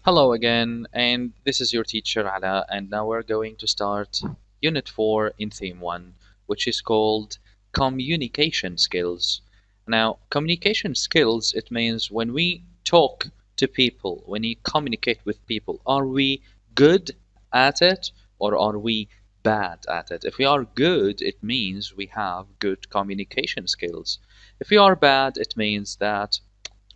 Hello again, and this is your teacher Alaa, and now we're going to start Unit 4 in Theme 1, which is called Communication Skills. Now, communication skills, it means when we talk to people, when we communicate with people, are we good at it or are we bad at it? If we are good, it means we have good communication skills. If we are bad, it means that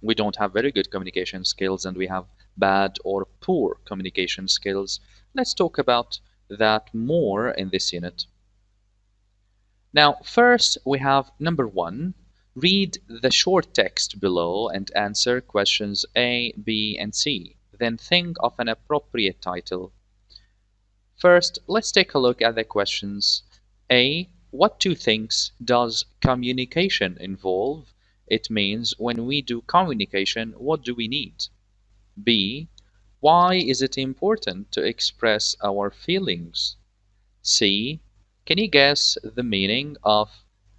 we don't have very good communication skills and we have bad or poor communication skills. Let's talk about that more in this unit. Now, first we have number one. Read the short text below and answer questions A, B, and C. Then think of an appropriate title. First, let's take a look at the questions. A. What two things does communication involve? It means when we do communication, what do we need? B. Why is it important to express our feelings? C. Can you guess the meaning of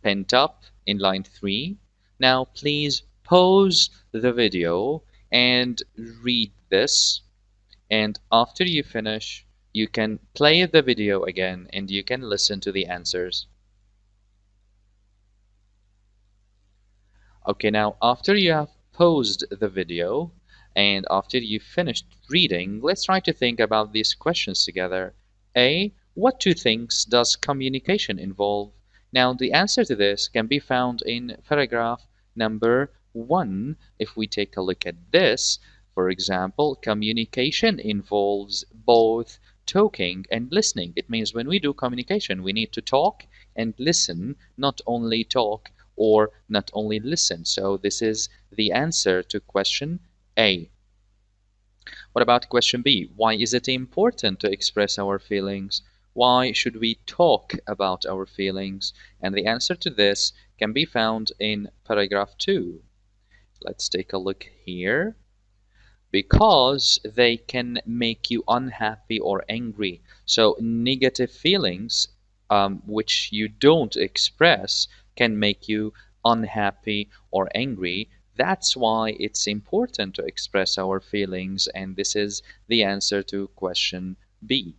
pent up in line 3? Now please pause the video and read this, and after you finish you can play the video again and you can listen to the answers. Okay, now after you have paused the video and after you finished reading, let's try to think about these questions together. A. What two things does communication involve? Now the answer to this can be found in paragraph number 1. If we take a look at this, for example, communication involves both talking and listening. It means when we do communication, we need to talk and listen, not only talk or not only listen. So this is the answer to question A. What about question B? Why is it important to express our feelings? Why should we talk about our feelings? And the answer to this can be found in paragraph 2. Let's take a look here. Because they can make you unhappy or angry. So negative feelings, which you don't express, can make you unhappy or angry. That's why it's important to express our feelings, and this is the answer to question B.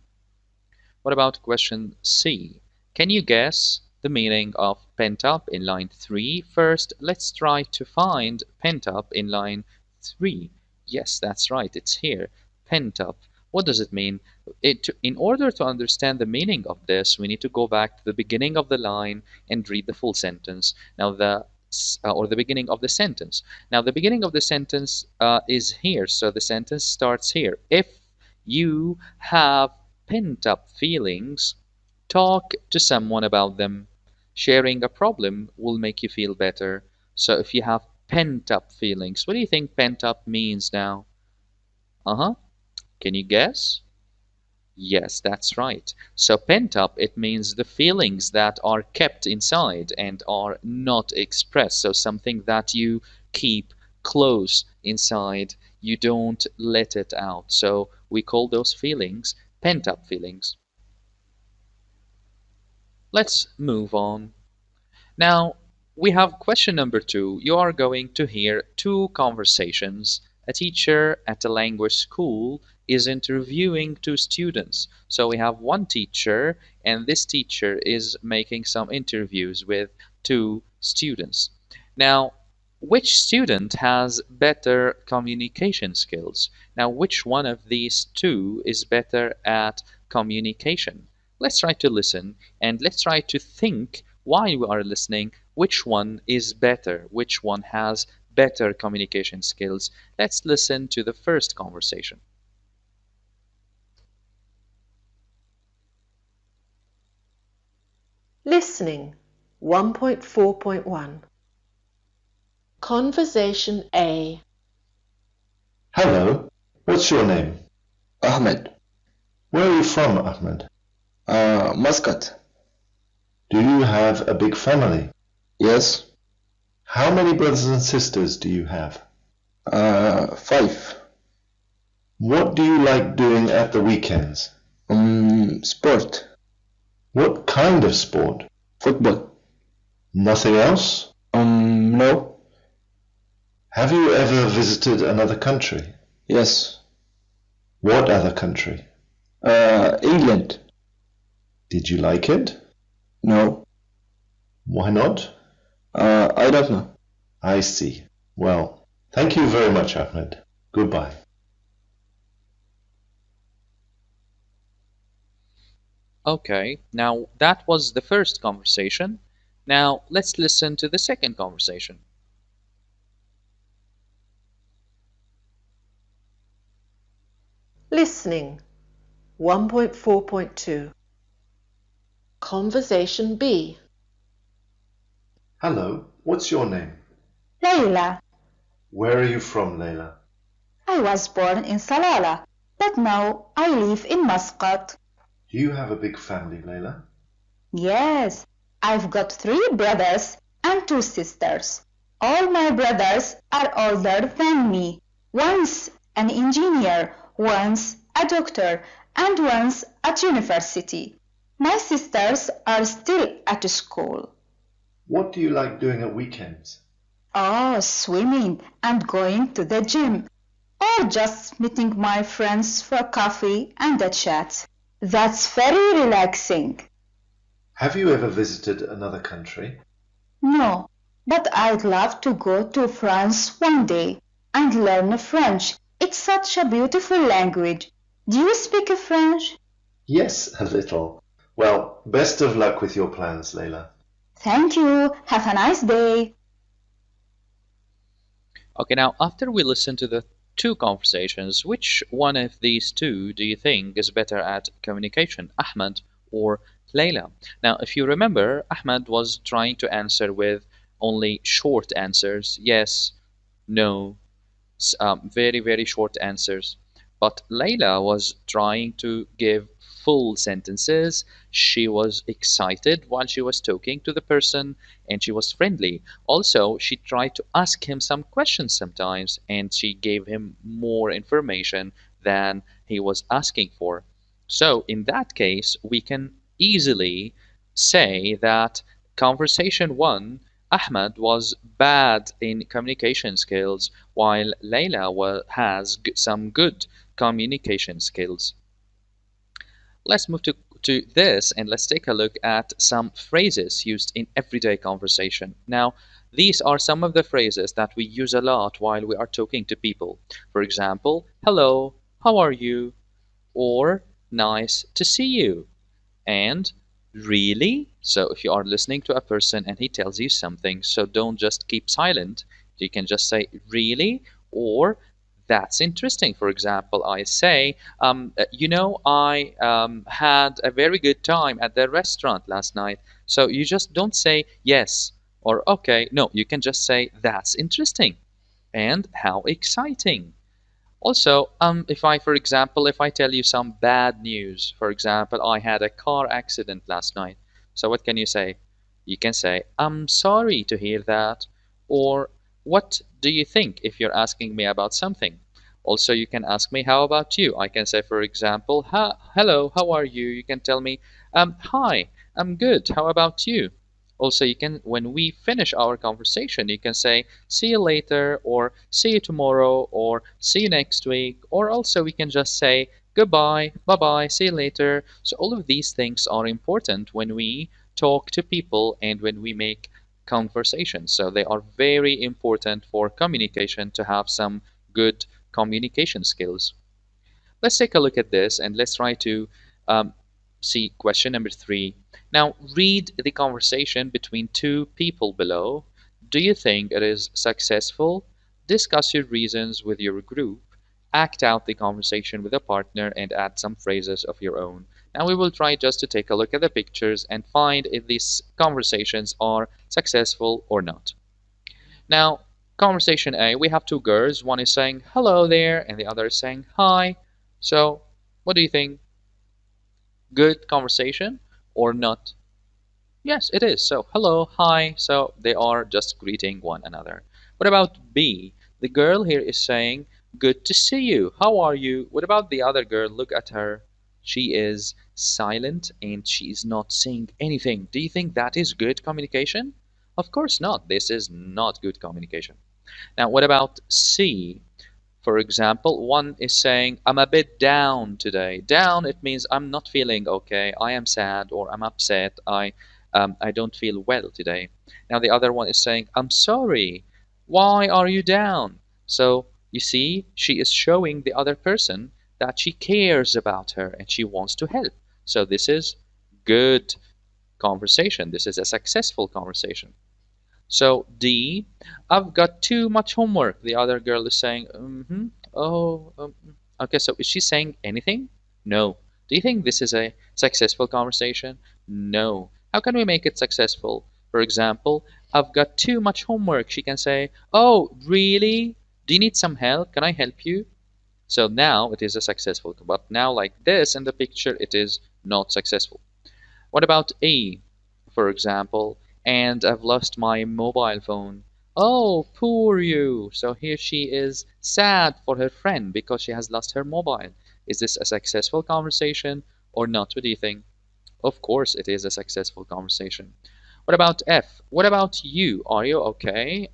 What about question C? Can you guess the meaning of pent up in line 3? First, let's try to find pent up in line 3. Yes, that's right, it's here. Pent up. What does it mean? In order to understand the meaning of this, we need to go back to the beginning of the line and read the full sentence. Now, or the beginning of the sentence. Now, the beginning of the sentence is here, so the sentence starts here. If you have pent up feelings, talk to someone about them. Sharing a problem will make you feel better. So if you have pent up feelings, what do you think pent up means now? Can you guess? Yes, that's right. So pent up, it means the feelings that are kept inside and are not expressed. So something that you keep close inside, you don't let it out. So we call those feelings pent up feelings. Let's move on. Now, we have question number 2. You are going to hear two conversations. A teacher at a language school is interviewing two students. So we have one teacher, and this teacher is making some interviews with two students. Now, which student has better communication skills? Now, which one of these two is better at communication? Let's try to listen and let's try to think while we are listening which one is better, which one has better communication skills. Let's listen to the first conversation. Listening 1.4.1 Conversation A. Hello, what's your name? Ahmed. Where are you from, Ahmed? Muscat. Do you have a big family? Yes. How many brothers and sisters do you have? 5. What do you like doing at the weekends? Sport. What kind of sport? Football. Nothing else? No. Have you ever visited another country? Yes. What other country? England. Did you like it? No. Why not? I don't know. I see. Well, thank you very much, Ahmed. Goodbye. Okay, now that was the first conversation. Now let's listen to the second conversation. Listening. 1.4.2. Conversation B. Hello, what's your name? Layla. Where are you from, Layla? I was born in Salalah, but now I live in Muscat. Do you have a big family, Layla? Yes, I've got 3 brothers and 2 sisters. All my brothers are older than me. One's an engineer, one's a doctor, and one's at university. My sisters are still at school. What do you like doing at weekends? Oh, swimming and going to the gym, or just meeting my friends for coffee and a chat. That's very relaxing. Have you ever visited another country? No, but I'd love to go to France one day and learn French. It's such a beautiful language. Do you speak French? Yes, a little. Well, best of luck with your plans, Layla. Thank you. Have a nice day. Okay, now after we listen to the two conversations, which one of these two do you think is better at communication, Ahmed or Layla? Now, if you remember, Ahmed was trying to answer with only short answers yes, no, very, very short answers. But Layla was trying to give full sentences. She was excited while she was talking to the person and she was friendly. Also, she tried to ask him some questions sometimes and she gave him more information than he was asking for. So, in that case, we can easily say that conversation one, Ahmed was bad in communication skills while Layla has some good communication skills. Let's move to this and let's take a look at some phrases used in everyday conversation. Now, these are some of the phrases that we use a lot while we are talking to people. For example, hello, how are you? Or nice to see you. And really? So if you are listening to a person and he tells you something, so don't just keep silent. You can just say, really? Or that's interesting. For example, I say, I had a very good time at the restaurant last night. So you just don't say yes or okay. No, you can just say, that's interesting. And how exciting. Also, if I, for example, if I tell you some bad news, for example, I had a car accident last night. So what can you say? You can say, I'm sorry to hear that. Or, what do you think if you're asking me about something? Also, you can ask me, how about you? I can say, for example, hello, how are you? You can tell me, hi, I'm good. How about you? Also, you can, when we finish our conversation, you can say, see you later, or see you tomorrow, or see you next week, or also we can just say goodbye, bye bye, see you later. So, all of these things are important when we talk to people and when we make conversations. So, they are very important for communication to have some good communication skills. Let's take a look at this and let's try to um, see question number 3. Now, read the conversation between two people below. Do you think it is successful? Discuss your reasons with your group. Act out the conversation with a partner and add some phrases of your own. Now, we will try just to take a look at the pictures and find if these conversations are successful or not. Now, conversation A, we have two girls. One is saying hello there, and the other is saying hi. So, what do you think? Good conversation or not? Yes, it is. So, hello, hi. So, they are just greeting one another. What about B? The girl here is saying, good to see you. How are you? What about the other girl? Look at her. She is silent and she is not saying anything. Do you think that is good communication? Of course not. This is not good communication. Now, what about C? For example, one is saying, I'm a bit down today. Down, it means I'm not feeling okay. I am sad or I'm upset. I don't feel well today. Now the other one is saying, I'm sorry. Why are you down? So you see, she is showing the other person that she cares about her and she wants to help. So this is good conversation. This is a successful conversation. So D, I've got too much homework. The other girl is saying, oh, okay. So is she saying anything? No. Do you think this is a successful conversation? No. How can we make it successful? For example, I've got too much homework. She can say, oh, really? Do you need some help? Can I help you? So now it is a successful, but now like this in the picture, it is not successful. What about A, for example, and I've lost my mobile phone. Oh, poor you. So here she is sad for her friend because she has lost her mobile. Is this a successful conversation or not? What do you think? Of course it is a successful conversation. What about F? What about you? Are you okay?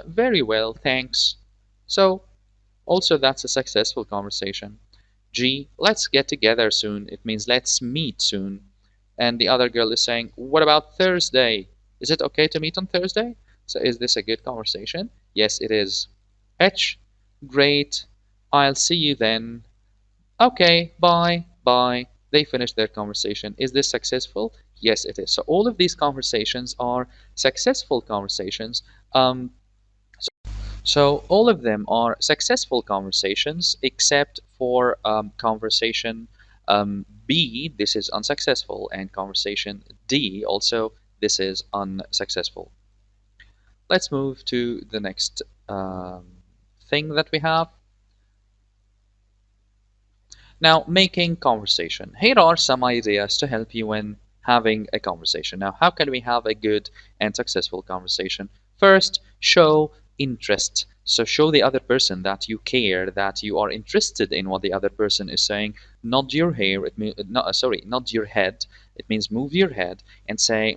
Very well, thanks. So also that's a successful conversation. G, let's get together soon. It means let's meet soon. And the other girl is saying, what about Thursday? Is it okay to meet on Thursday? So is this a good conversation? Yes, it is. H, great. I'll see you then. Okay, bye, bye. They finished their conversation. Is this successful? Yes, it is. So all of these conversations are successful conversations. So all of them are successful conversations except for conversation B, this is unsuccessful, and conversation D, also this is unsuccessful. Let's move to the next thing that we have. Now, making conversation. Here are some ideas to help you when having a conversation. Now, how can we have a good and successful conversation? First, show interest. So show the other person that you care, that you are interested in what the other person is saying. Nod your hair. Nod your head. It means move your head and say,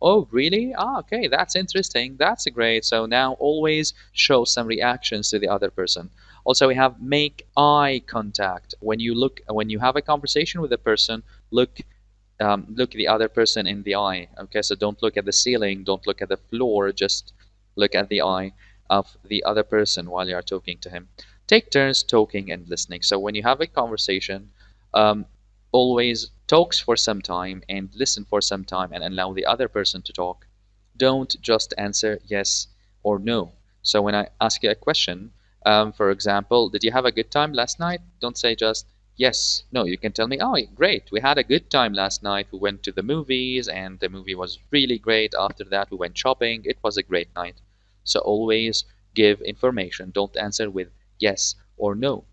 "Oh, really? Ah, okay, that's interesting. That's great." So now always show some reactions to the other person. Also, we have make eye contact. When you have a conversation with a person, look the other person in the eye. Okay, so don't look at the ceiling, don't look at the floor, just look at the eye of the other person while you are talking to him. Take turns talking and listening. So when you have a conversation, um, always talks for some time and listen for some time and allow the other person to talk. Don't just answer yes or no. So when I ask you a question, for example, did you have a good time last night? Don't say just yes. No, you can tell me, oh, great, we had a good time last night. We went to the movies and the movie was really great. After that, we went shopping. It was a great night. So always give information. Don't answer with yes or no.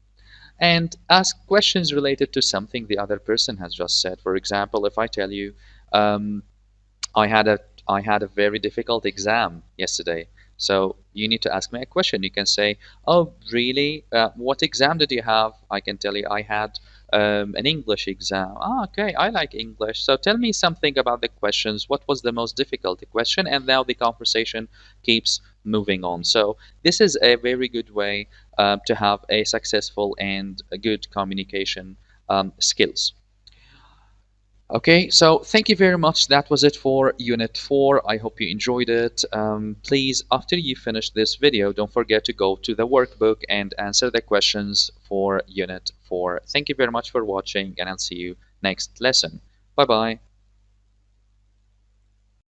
And ask questions related to something the other person has just said. For example, if I tell you, um, I had a I had a very difficult exam yesterday. So you need to ask me a question. You can say, "Oh, really? What exam did you have?" I can tell you I had an English exam. Ah, okay, I like English. So tell me something about the questions. What was the most difficult question? And now the conversation keeps moving on. So this is a very good way to have a successful and a good communication skills. Okay, so thank you very much. That was it for Unit 4. I hope you enjoyed it. Please, after you finish this video, don't forget to go to the workbook and answer the questions for Unit 4. Thank you very much for watching, and I'll see you next lesson. Bye-bye.